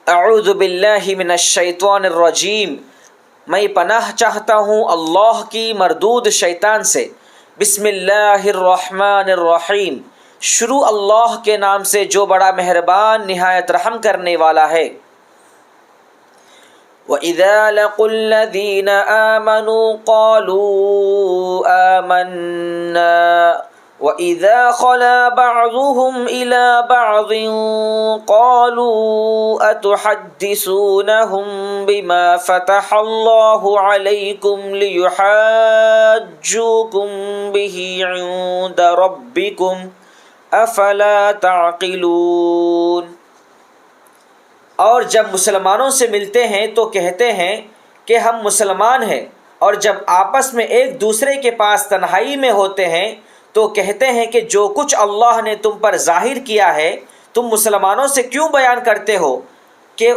اعوذ باللہ من الشیطان الرجیم، میں پناہ چاہتا ہوں اللہ کی مردود شیطان سے۔ بسم اللہ الرحمن الرحیم، شروع اللہ کے نام سے جو بڑا مہربان نہایت رحم کرنے والا ہے۔ وَإِذَا لَقُوا الَّذِينَ آمَنُوا قَالُوا آمَنَّا وَإِذَا خَلَا بَعْضُهُمْ إِلَى بَعْضٍ قَالُوا أَتُحَدِّثُونَهُم بِمَا فَتَحَ اللَّهُ عَلَيْكُمْ لِيُحَاجُّوكُم بِهِ عِندَ رَبِّكُمْ أَفَلَا تَعْقِلُونَ۔ اور جب مسلمانوں سے ملتے ہیں تو کہتے ہیں کہ ہم مسلمان ہیں، اور جب آپس میں ایک دوسرے کے پاس تنہائی میں ہوتے ہیں تو کہتے ہیں کہ جو کچھ اللہ نے تم پر ظاہر کیا ہے تم مسلمانوں سے کیوں بیان کرتے ہو کہ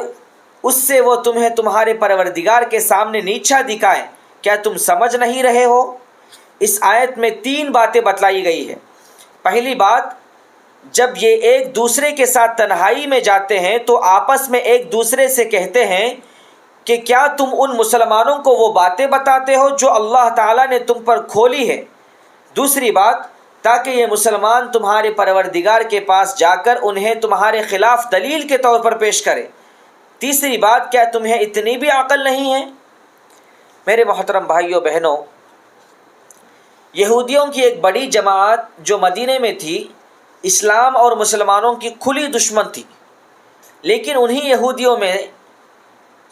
اس سے وہ تمہیں تمہارے پروردگار کے سامنے نیچا دکھائیں؟ کیا تم سمجھ نہیں رہے ہو؟ اس آیت میں 3 باتیں بتلائی گئی ہیں۔ پہلی بات، جب یہ ایک دوسرے کے ساتھ تنہائی میں جاتے ہیں تو آپس میں ایک دوسرے سے کہتے ہیں کہ کیا تم ان مسلمانوں کو وہ باتیں بتاتے ہو جو اللہ تعالیٰ نے تم پر کھولی ہے؟ دوسری بات، تاکہ یہ مسلمان تمہارے پروردگار کے پاس جا کر انہیں تمہارے خلاف دلیل کے طور پر پیش کرے۔ تیسری بات، کیا تمہیں اتنی بھی عقل نہیں ہے؟ میرے محترم بھائیوں بہنوں، یہودیوں کی ایک بڑی جماعت جو مدینے میں تھی اسلام اور مسلمانوں کی کھلی دشمن تھی، لیکن انہی یہودیوں میں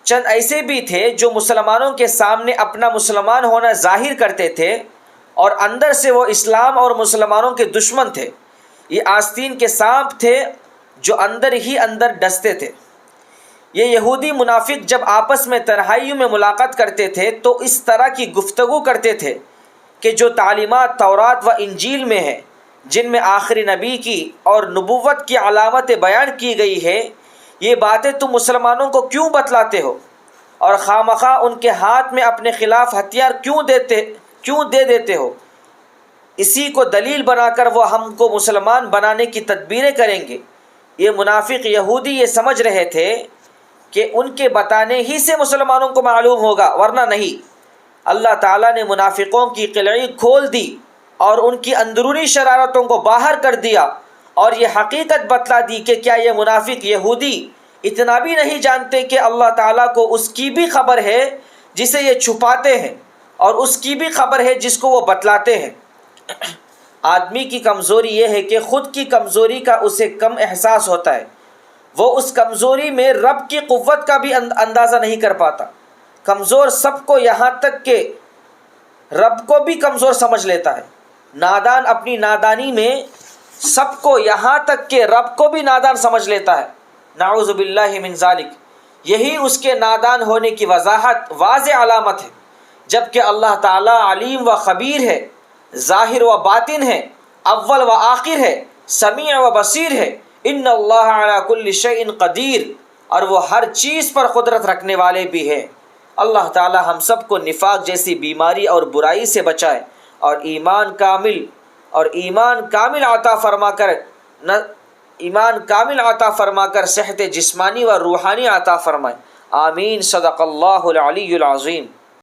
چند ایسے بھی تھے جو مسلمانوں کے سامنے اپنا مسلمان ہونا ظاہر کرتے تھے اور اندر سے وہ اسلام اور مسلمانوں کے دشمن تھے۔ یہ آستین کے سانپ تھے جو اندر ہی اندر ڈستے تھے۔ یہ یہودی منافق جب آپس میں تنہائیوں میں ملاقات کرتے تھے تو اس طرح کی گفتگو کرتے تھے کہ جو تعلیمات تورات و انجیل میں ہیں، جن میں آخری نبی کی اور نبوت کی علامتیں بیان کی گئی ہے، یہ باتیں تم مسلمانوں کو کیوں بتلاتے ہو اور خواہ ان کے ہاتھ میں اپنے خلاف ہتھیار کیوں دے دیتے ہو؟ اسی کو دلیل بنا کر وہ ہم کو مسلمان بنانے کی تدبیریں کریں گے۔ یہ منافق یہودی یہ سمجھ رہے تھے کہ ان کے بتانے ہی سے مسلمانوں کو معلوم ہوگا، ورنہ نہیں۔ اللہ تعالیٰ نے منافقوں کی قلعیں کھول دی اور ان کی اندرونی شرارتوں کو باہر کر دیا، اور یہ حقیقت بتلا دی کہ کیا یہ منافق یہودی اتنا بھی نہیں جانتے کہ اللہ تعالیٰ کو اس کی بھی خبر ہے جسے یہ چھپاتے ہیں، اور اس کی بھی خبر ہے جس کو وہ بتلاتے ہیں۔ آدمی کی کمزوری یہ ہے کہ خود کی کمزوری کا اسے کم احساس ہوتا ہے، وہ اس کمزوری میں رب کی قوت کا بھی اندازہ نہیں کر پاتا۔ کمزور سب کو، یہاں تک کہ رب کو بھی کمزور سمجھ لیتا ہے۔ نادان اپنی نادانی میں سب کو، یہاں تک کہ رب کو بھی نادان سمجھ لیتا ہے۔ نعوذ باللہ من ذالک۔ یہی اس کے نادان ہونے کی وضاحت، واضح علامت ہے، جبکہ اللہ تعالیٰ علیم و خبیر ہے، ظاہر و باطن ہے، اول و آخر ہے، سمیع و بصیر ہے۔ ان اللہ علی کل شیء قدیر، اور وہ ہر چیز پر قدرت رکھنے والے بھی ہیں۔ اللہ تعالیٰ ہم سب کو نفاق جیسی بیماری اور برائی سے بچائے، اور ایمان کامل عطا فرما کر صحت جسمانی و روحانی عطا فرمائے۔ آمین۔ صدق اللہ العلی العظیم۔